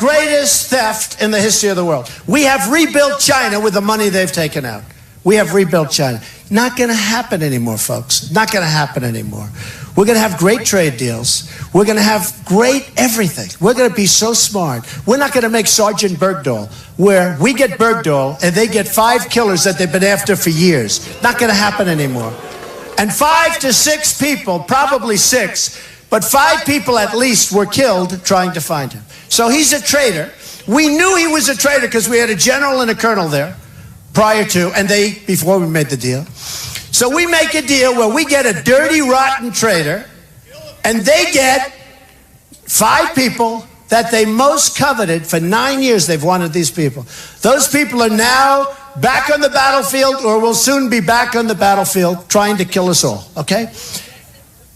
greatest theft in the history of the world. We have rebuilt China with the money they've taken out. We have rebuilt China. Not going to happen anymore, folks. Not going to happen anymore. We're going to have great trade deals. We're going to have great everything. We're going to be so smart. We're not going to make Sergeant Bergdahl, where we get Bergdahl and they get 5 killers that they've been after for years. Not going to happen anymore. And 5 to 6 people, probably 6, but 5 people at least were killed trying to find him. So he's a traitor. We knew he was a traitor because we had a general and a colonel there prior to, and before we made the deal. So we make a deal where we get a dirty, rotten traitor, and they get 5 people that they most coveted. For 9 years they've wanted these people. Those people are now back on the battlefield, or will soon be back on the battlefield trying to kill us all, okay?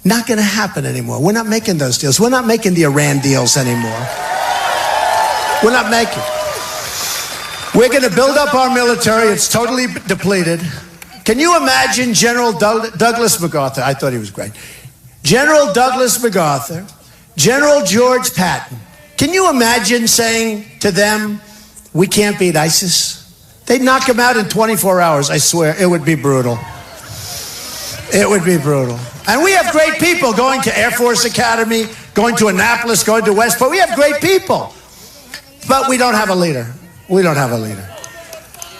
Not going to happen anymore. We're not making those deals. We're not making the Iran deals anymore. We're not making. We're going to build up our military. It's totally depleted. Can you imagine General Douglas MacArthur? I thought he was great. General Douglas MacArthur, General George Patton. Can you imagine saying to them, we can't beat ISIS? They'd knock him out in 24 hours, I swear. It would be brutal. It would be brutal. And we have great people going to Air Force Academy, going to Annapolis, going to West Point. We have great people. But we don't have a leader. We don't have a leader.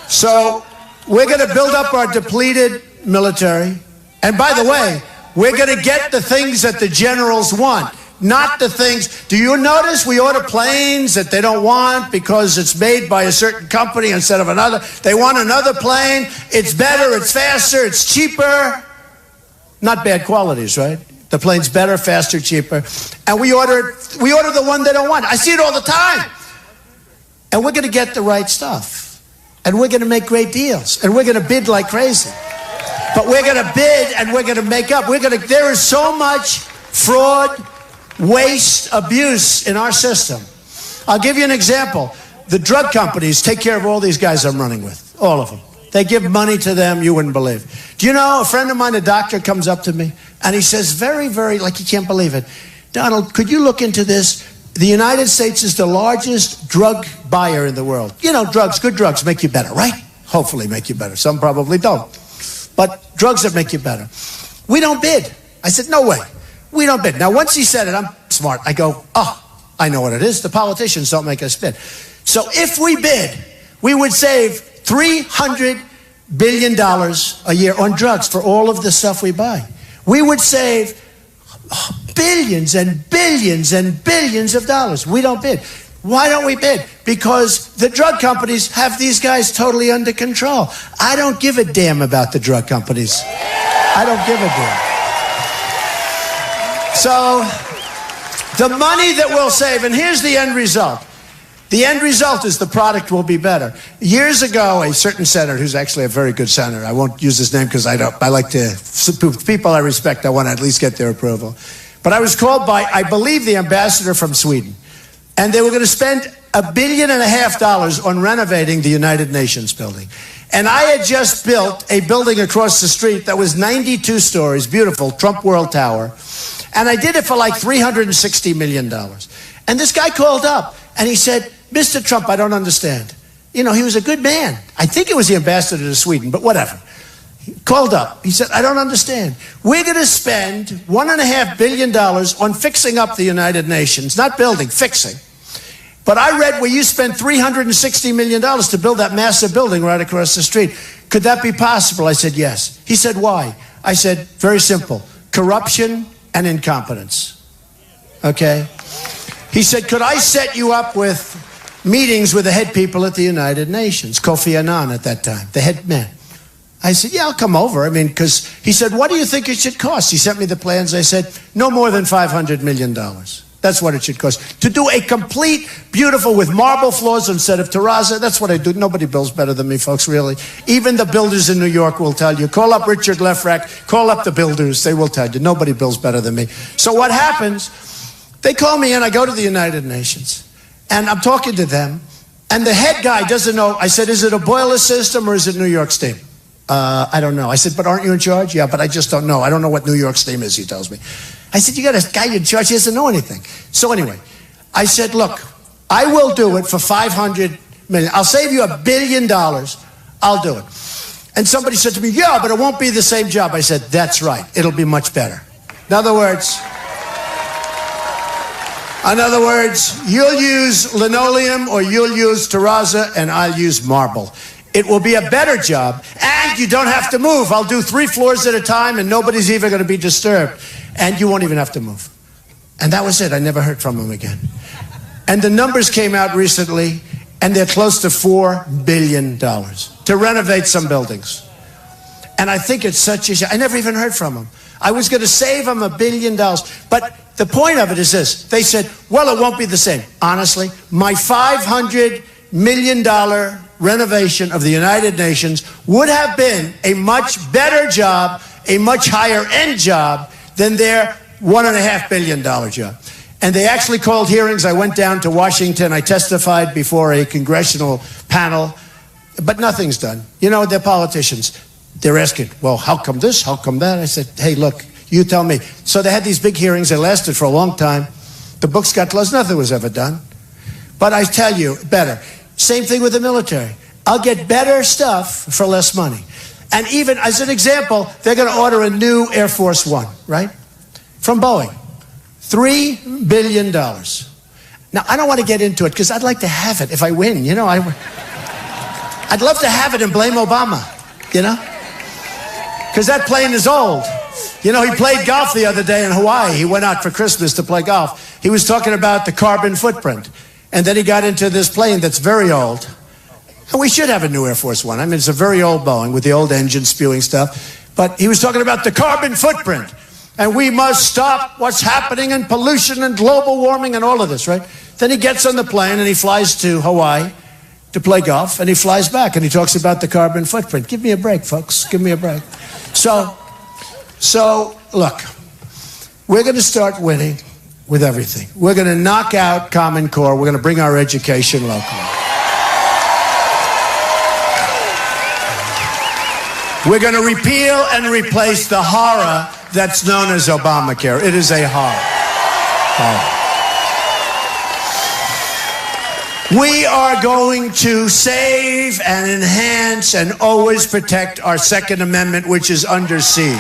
So we're going to build up our depleted military. And by the way, we're going to get the things that the generals want, not the things. Do you notice we order planes that they don't want because it's made by a certain company instead of another? They want another plane. It's better, it's faster, it's cheaper. Not bad qualities, right? The plane's better, faster, cheaper. And we order the one they don't want. I see it all the time. And we're going to get the right stuff. And we're going to make great deals. And we're going to bid like crazy. But we're going to bid and we're going to make up. There is so much fraud, waste, abuse in our system. I'll give you an example. The drug companies take care of all these guys I'm running with. All of them. They give money to them you wouldn't believe. Do you know, a friend of mine, a doctor, comes up to me and he says very, very, like he can't believe it, Donald, could you look into this? The United States is the largest drug buyer in the world. You know, drugs, good drugs make you better, right? Hopefully make you better. Some probably don't. But drugs that make you better. We don't bid. I said, no way. We don't bid. Now, once he said it, I'm smart. I go, oh, I know what it is. The politicians don't make us bid. So if we bid, we would save $300 billion a year on drugs for all of the stuff we buy. We would save billions and billions and billions of dollars. We don't bid. Why don't we bid? Because the drug companies have these guys totally under control. I don't give a damn about the drug companies. I don't give a damn. So the money that we'll save, and here's the end result. The end result is the product will be better. Years ago, a certain senator, who's actually a very good senator, I won't use his name because I like to, people I respect, I want to at least get their approval. But I was called by, I believe, the ambassador from Sweden. And they were going to spend $1.5 billion on renovating the United Nations building. And I had just built a building across the street that was 92 stories, beautiful, Trump World Tower. And I did it for like $360 million. And this guy called up and he said, Mr. Trump, I don't understand. You know, he was a good man. I think it was the ambassador to Sweden, but whatever. He called up. He said, I don't understand. We're going to spend $1.5 billion on fixing up the United Nations, not building, fixing. But I read where you spent $360 million to build that massive building right across the street. Could that be possible? I said, yes. He said, why? I said, very simple. Corruption and incompetence. Okay? He said, could I set you up with meetings with the head people at the United Nations? Kofi Annan at that time, the head man. I said, yeah, I'll come over. I mean, because he said, what do you think it should cost? He sent me the plans. I said, no more than $500 million. That's what it should cost. To do a complete, beautiful, with marble floors instead of terrazzo, that's what I do. Nobody builds better than me, folks, really. Even the builders in New York will tell you. Call up Richard Lefrak, call up the builders. They will tell you. Nobody builds better than me. So what happens, they call me in, I go to the United Nations, and I'm talking to them, and the head guy doesn't know. I said, is it a boiler system or is it New York steam? I don't know. I said, but aren't you in charge? Yeah, but I just don't know. I don't know what New York steam is, he tells me. I said, you got a guy in charge, he doesn't know anything. So anyway, I said, look, I will do it for $500 million. I'll save you $1 billion. I'll do it. And somebody said to me, yeah, but it won't be the same job. I said, that's right. It'll be much better. In other words, you'll use linoleum or you'll use terrazzo and I'll use marble. It will be a better job and you don't have to move. I'll do 3 floors at a time and nobody's even going to be disturbed. And you won't even have to move. And that was it. I never heard from him again. And the numbers came out recently and they're close to $4 billion to renovate some buildings. And I think it's such a shame. I never even heard from him. I was going to save him $1 billion. But the point of it is this. They said, well, it won't be the same. Honestly, my $500 million renovation of the United Nations would have been a much better job, a much higher end job than their $1.5 billion job. And they actually called hearings. I went down to Washington. I testified before a congressional panel, but nothing's done. You know, they're politicians. They're asking, well, how come this? How come that? I said, hey, look, you tell me. So they had these big hearings. They lasted for a long time. The books got closed. Nothing was ever done. But I tell you, better. Same thing with the military. I'll get better stuff for less money. And even as an example, they're going to order a new Air Force One, right? From Boeing. $3 billion. Now, I don't want to get into it because I'd like to have it if I win. You know, I'd love to have it and blame Obama, you know? Because that plane is old. You know, he played golf the other day in Hawaii. He went out for Christmas to play golf. He was talking about the carbon footprint. And then he got into this plane that's very old. And we should have a new Air Force One. I mean, it's a very old Boeing with the old engine spewing stuff. But he was talking about the carbon footprint. And we must stop what's happening in pollution and global warming and all of this, right? Then he gets on the plane and he flies to Hawaii to play golf. And he flies back and he talks about the carbon footprint. Give me a break, folks. Give me a break. So look, we're going to start winning with everything. We're going to knock out Common Core. We're going to bring our education locally. We're going to repeal and replace the horror that's known as Obamacare. It is a horror. We are going to save and enhance and always protect our Second Amendment, which is under siege.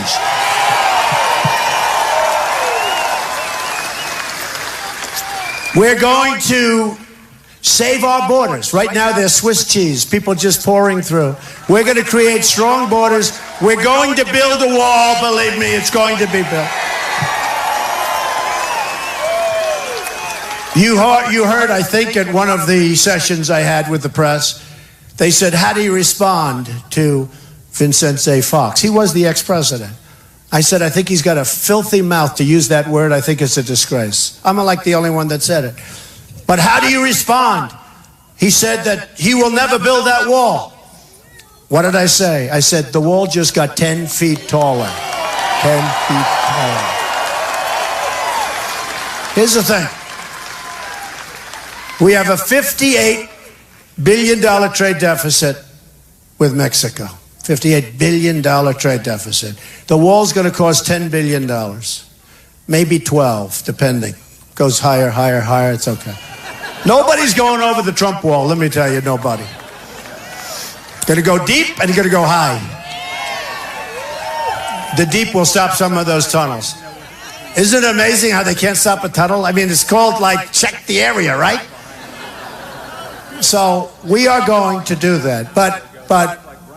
We're going to save our borders. Right now, they're Swiss cheese. People just pouring through. We're going to create strong borders. We're going to build a wall. Believe me, it's going to be built. You heard, I think, at one of the sessions I had with the press, they said, how do you respond to Vicente Fox? He was the ex-president. I said, I think he's got a filthy mouth to use that word. I think it's a disgrace. I'm like the only one that said it. But how do you respond? He said that he will never build that wall. What did I say? I said, the wall just got 10 feet taller. 10 feet taller. Here's the thing. We have a $58 billion trade deficit with Mexico. $58 billion trade deficit. The wall's going to cost $10 billion. Maybe 12, depending. Goes higher, higher, higher. It's okay. Nobody's going over the Trump wall, let me tell you, nobody. Going to go deep and going to go high. The deep will stop some of those tunnels. Isn't it amazing how they can't stop a tunnel? I mean, it's called, like, check the area, right? So we are going to do that. But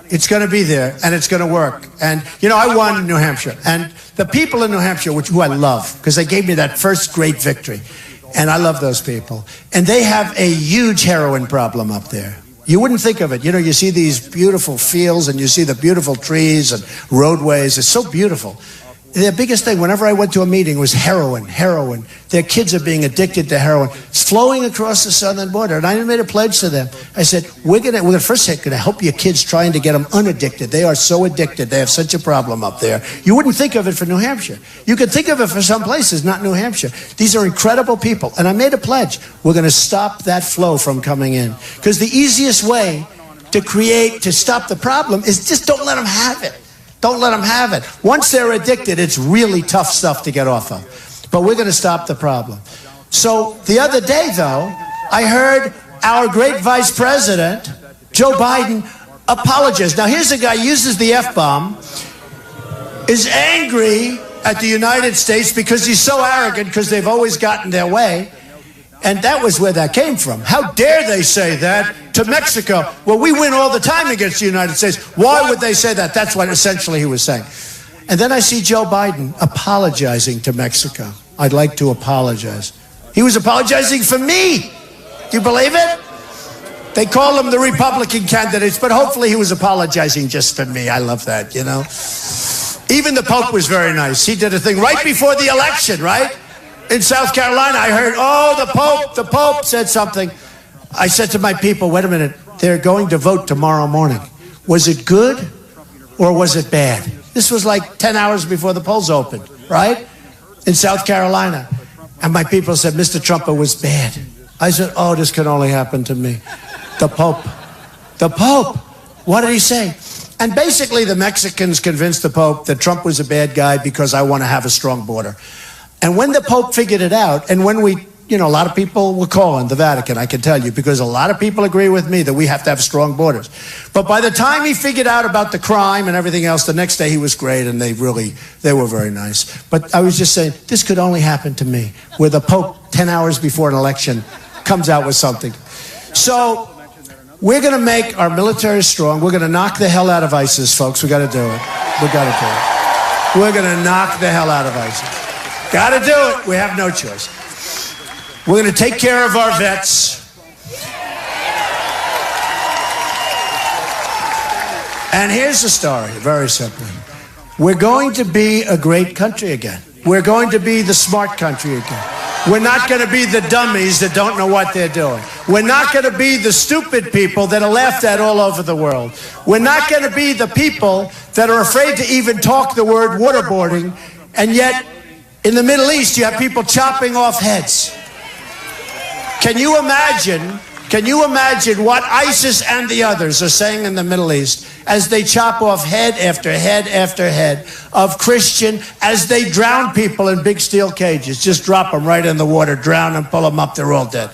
it's going to be there, and it's going to work. And, you know, I won in New Hampshire. And the people in New Hampshire, who I love, because they gave me that first great victory. And I love those people. And they have a huge heroin problem up there. You wouldn't think of it. You know, you see these beautiful fields, and you see the beautiful trees and roadways. It's so beautiful. Their biggest thing, whenever I went to a meeting, was heroin, heroin. Their kids are being addicted to heroin. It's flowing across the southern border. And I made a pledge to them. I said, we're going to help your kids trying to get them unaddicted. They are so addicted. They have such a problem up there. You wouldn't think of it for New Hampshire. You could think of it for some places, not New Hampshire. These are incredible people. And I made a pledge. We're going to stop that flow from coming in. Because the easiest way to stop the problem is just don't let them have it. Don't let them have it. Once they're addicted, it's really tough stuff to get off of. But we're going to stop the problem. So the other day, though, I heard our great vice president, Joe Biden, apologize. Now, here's a guy who uses the F-bomb, is angry at the United States because he's so arrogant because they've always gotten their way. And that was where that came from. How dare they say that to Mexico? Well, we win all the time against the United States. Why would they say that? That's what essentially he was saying. And then I see Joe Biden apologizing to Mexico. I'd like to apologize. He was apologizing for me. Do you believe it? They call them the Republican candidates, but hopefully he was apologizing just for me. I love that, you know. Even the Pope was very nice. He did a thing right before the election, right? In South Carolina, I heard, oh, the Pope said something. I said to my people, wait a minute, they're going to vote tomorrow morning. Was it good or was it bad? This was like 10 hours before the polls opened, right? In South Carolina. And my people said, Mr. Trump, it was bad. I said, oh, this can only happen to me. The Pope. The Pope. What did he say? And basically the Mexicans convinced the Pope that Trump was a bad guy because I want to have a strong border. And when the Pope figured it out, and when we, you know, a lot of people were calling the Vatican, I can tell you, because a lot of people agree with me that we have to have strong borders. But by the time he figured out about the crime and everything else, the next day he was great, and they were very nice. But I was just saying, this could only happen to me, where the Pope, 10 hours before an election, comes out with something. So we're going to make our military strong. We're going to knock the hell out of ISIS, folks. We got to do it. We got to do it. We're going to knock the hell out of ISIS. Got to do it. We have no choice. We're going to take care of our vets. And here's the story, very simply. We're going to be a great country again. We're going to be the smart country again. We're not going to be the dummies that don't know what they're doing. We're not going to be the stupid people that are laughed at all over the world. We're not going to be the people that are afraid to even talk the word waterboarding, and yet in the Middle East, you have people chopping off heads. Can you imagine what ISIS and the others are saying in the Middle East as they chop off head after head after head of Christian, as they drown people in big steel cages, just drop them right in the water, drown them, pull them up, they're all dead.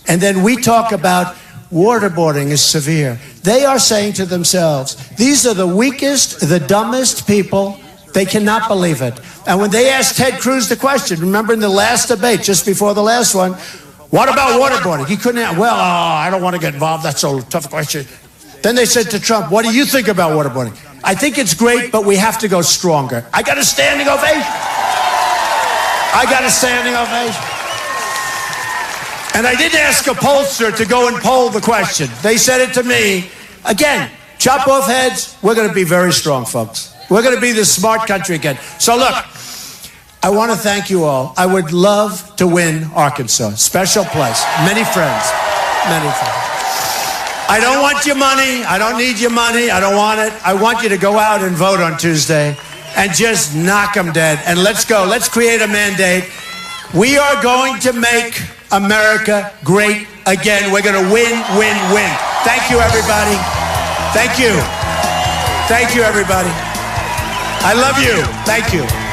And then we talk about waterboarding is severe. They are saying to themselves, these are the weakest, the dumbest people. They cannot believe it. And when they asked Ted Cruz the question, remember in the last debate, just before the last one, what about waterboarding? He couldn't answer. Well, I don't want to get involved. That's a tough question. Then they said to Trump, what do you think about waterboarding? I think it's great, but we have to go stronger. I got a standing ovation. I got a standing ovation. And I didn't ask a pollster to go and poll the question. They said it to me. Again, chop off heads. We're going to be very strong, folks. We're going to be the smart country again. So look, I want to thank you all. I would love to win Arkansas. Special place. Many friends. Many friends. I don't want your money. I don't need your money. I don't want it. I want you to go out and vote on Tuesday and just knock them dead. And let's go. Let's create a mandate. We are going to make America great again. We're going to win, win, win. Thank you, everybody. Thank you. Thank you, everybody. I love you. Thank you.